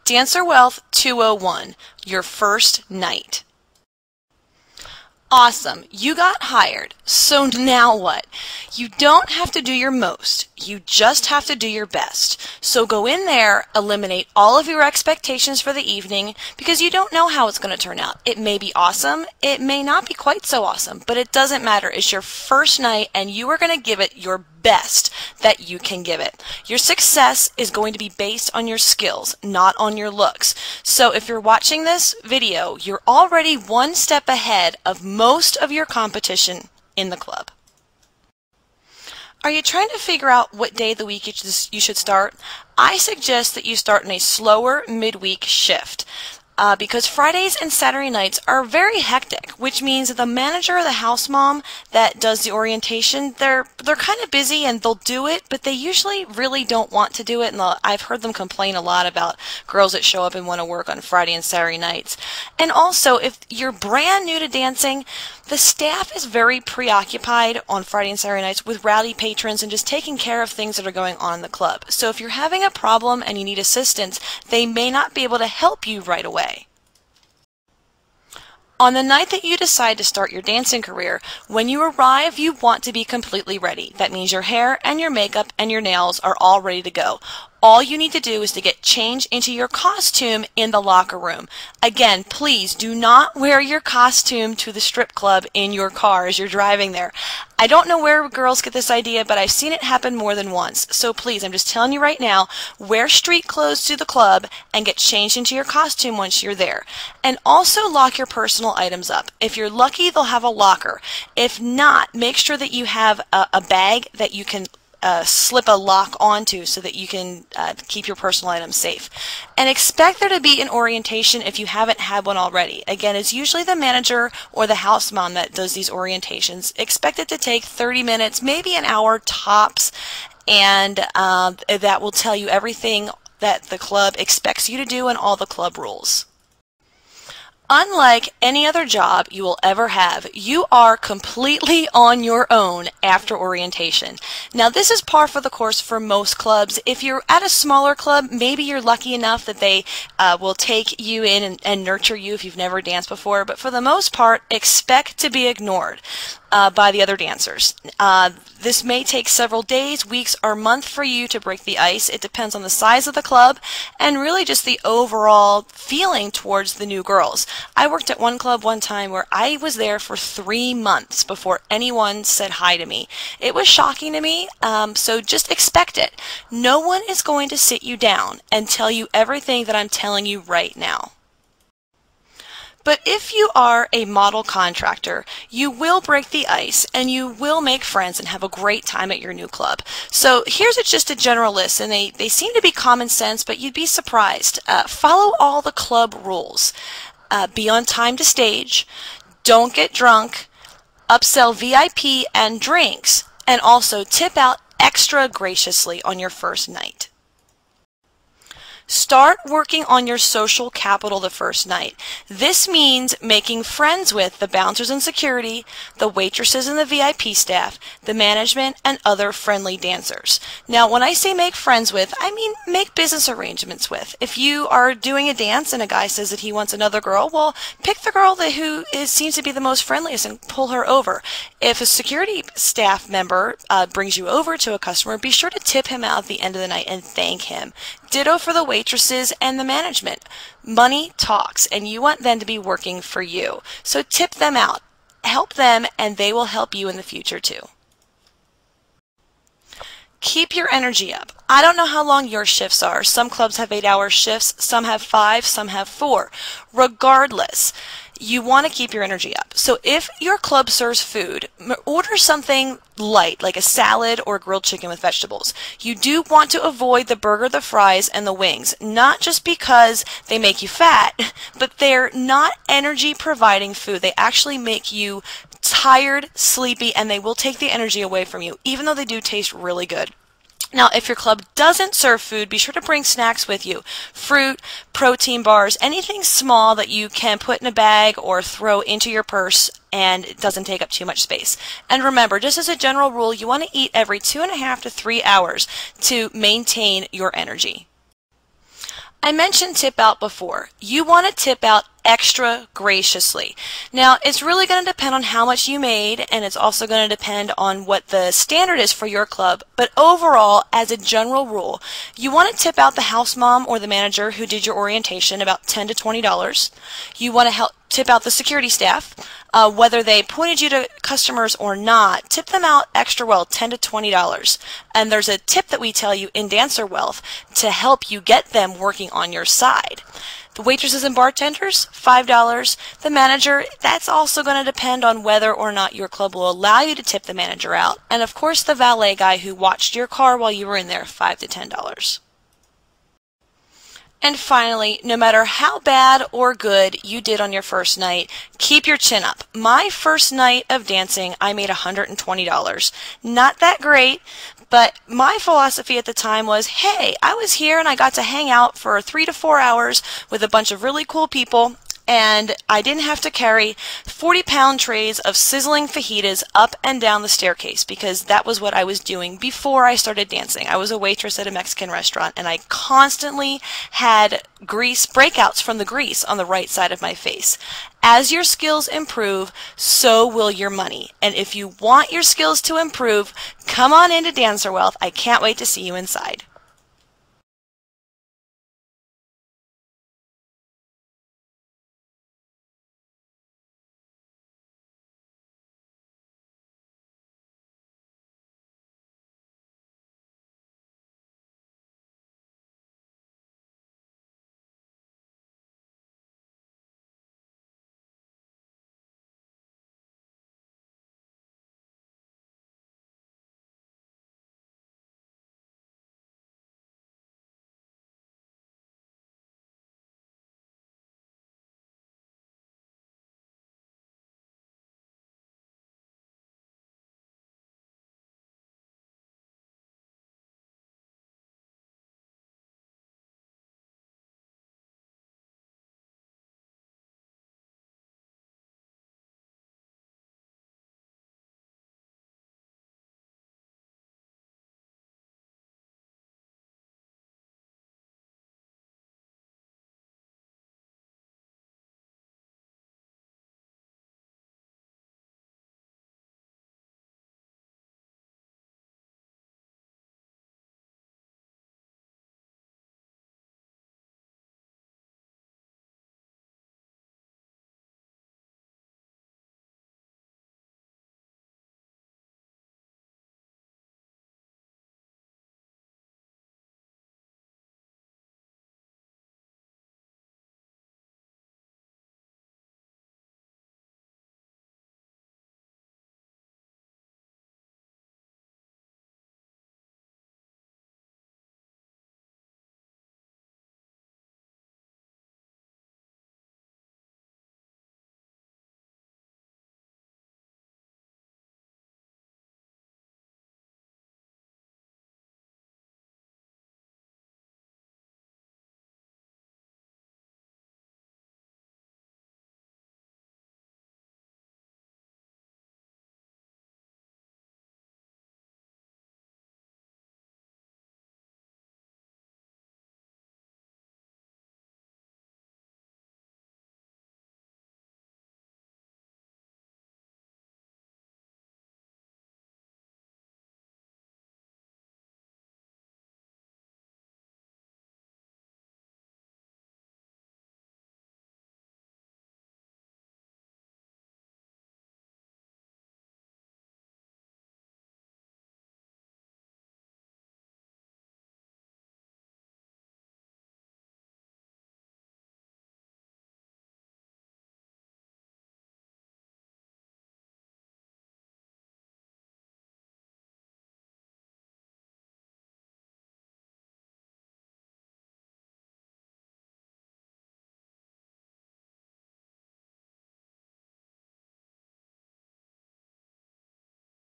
Dancer Wealth 201, your first night. Awesome, you got hired. So now what? You don't have to do your most, you just have to do your best. So go in there, eliminate all of your expectations for the evening because you don't know how it's going to turn out. It may be awesome, it may not be quite so awesome, but it doesn't matter. It's your first night and you are going to give it your best that you can give it. Your success is going to be based on your skills, not on your looks. So if you're watching this video, you're already one step ahead of most of your competition in the club. Are you trying to figure out what day of the week you should start? I suggest that you start in a slower midweek shift. Because Fridays and Saturday nights are very hectic, which means that the manager or the house mom that does the orientation, they're kind of busy and they'll do it, but they usually really don't want to do it. And I've heard them complain a lot about girls that show up and want to work on Friday and Saturday nights. And also, if you're brand new to dancing, the staff is very preoccupied on Friday and Saturday nights with rowdy patrons and just taking care of things that are going on in the club. So if you're having a problem and you need assistance, they may not be able to help you right away. On the night that you decide to start your dancing career, when you arrive, you want to be completely ready. That means your hair and your makeup and your nails are all ready to go. All you need to do is to get changed into your costume in the locker room. Again, please do not wear your costume to the strip club in your car as you're driving there. I don't know where girls get this idea, but I've seen it happen more than once. So please, I'm just telling you right now, wear street clothes to the club and get changed into your costume once you're there. And also lock your personal items up. If you're lucky, they'll have a locker. If not, make sure that you have a bag that you can slip a lock onto so that you can keep your personal items safe. And expect there to be an orientation if you haven't had one already. Again, it's usually the manager or the house mom that does these orientations. Expect it to take 30 minutes, maybe an hour tops, and that will tell you everything that the club expects you to do and all the club rules. Unlike any other job you will ever have, you are completely on your own after orientation. Now, this is par for the course for most clubs. If you're at a smaller club, maybe you're lucky enough that they will take you in and nurture you if you've never danced before, but for the most part, expect to be ignored by the other dancers. This may take several days, weeks, or months for you to break the ice. It depends on the size of the club and really just the overall feeling towards the new girls. I worked at one club one time where I was there for 3 months before anyone said hi to me. It was shocking to me, so just expect it. No one is going to sit you down and tell you everything that I'm telling you right now. But if you are a model contractor, you will break the ice and you will make friends and have a great time at your new club. So here's just a general list, and they seem to be common sense, but you'd be surprised. Follow all the club rules. Be on time to stage. Don't get drunk. Upsell VIP and drinks. And also tip out extra graciously on your first night. Start working on your social capital the first night. This means making friends with the bouncers and security, the waitresses and the VIP staff, the management, and other friendly dancers. Now, when I say make friends with, I mean make business arrangements with. If you are doing a dance and a guy says that he wants another girl, well, pick the girl who seems to be the most friendliest and pull her over. If a security staff member brings you over to a customer, be sure to tip him out at the end of the night and thank him. Ditto for the waitresses and the management. Money talks, and you want them to be working for you. So tip them out. Help them, and they will help you in the future too. Keep your energy up. I don't know how long your shifts are. Some clubs have 8-hour shifts, some have 5, some have 4. Regardless, you want to keep your energy up. So if your club serves food, order something light, like a salad or grilled chicken with vegetables. You do want to avoid the burger, the fries, and the wings, not just because they make you fat, but they're not energy providing food. They actually make you tired, sleepy, and they will take the energy away from you, even though they do taste really good. Now, if your club doesn't serve food, be sure to bring snacks with you. Fruit, protein bars, anything small that you can put in a bag or throw into your purse and it doesn't take up too much space. And remember, just as a general rule, you want to eat every 2.5 to 3 hours to maintain your energy. I mentioned tip out before. You want to tip out extra graciously. Now, it's really going to depend on how much you made, and it's also going to depend on what the standard is for your club, but overall, as a general rule, you want to tip out the house mom or the manager who did your orientation about $10 to $20. You want to help tip out the security staff, whether they pointed you to customers or not, tip them out extra well, $10 to $20. And there's a tip that we tell you in Dancer Wealth to help you get them working on your side. The waitresses and bartenders, $5. The manager, that's also going to depend on whether or not your club will allow you to tip the manager out. And of course, the valet guy who watched your car while you were in there, $5 to $10. And finally, no matter how bad or good you did on your first night, keep your chin up. My first night of dancing, I made $120. Not that great, but my philosophy at the time was, hey, I was here and I got to hang out for 3 to 4 hours with a bunch of really cool people, and I didn't have to carry 40-pound trays of sizzling fajitas up and down the staircase, because that was what I was doing before I started dancing. I was a waitress at a Mexican restaurant, and I constantly had grease breakouts from the grease on the right side of my face. As your skills improve, so will your money. And if you want your skills to improve, come on into Dancer Wealth. I can't wait to see you inside.